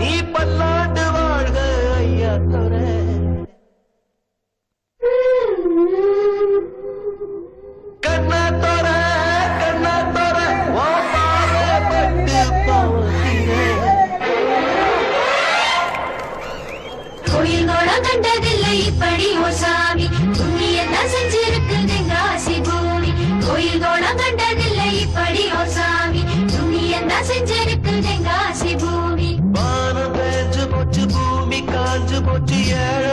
நீ பல்லாண்டு வாழ்க ஐயா தோர. கண்ணா தோர ஓ பாவப்பட்டு போகிறே. கோயில் கோலம் கண்டதில்லை இப்படி ஓ சாமி, புண்ணியத்தான் செஞ்சிருக்கு தெங்காசி பூமி. கோயில் கோலம் கண்டதில்லை இப்படி ஓ சாமி, புண்ணியத்தான் செஞ்சிருக்கு தெங்காசி பூமி. வானம் பேஞ்சு போச்சு பூமி காஞ்சு போச்சு ஏழ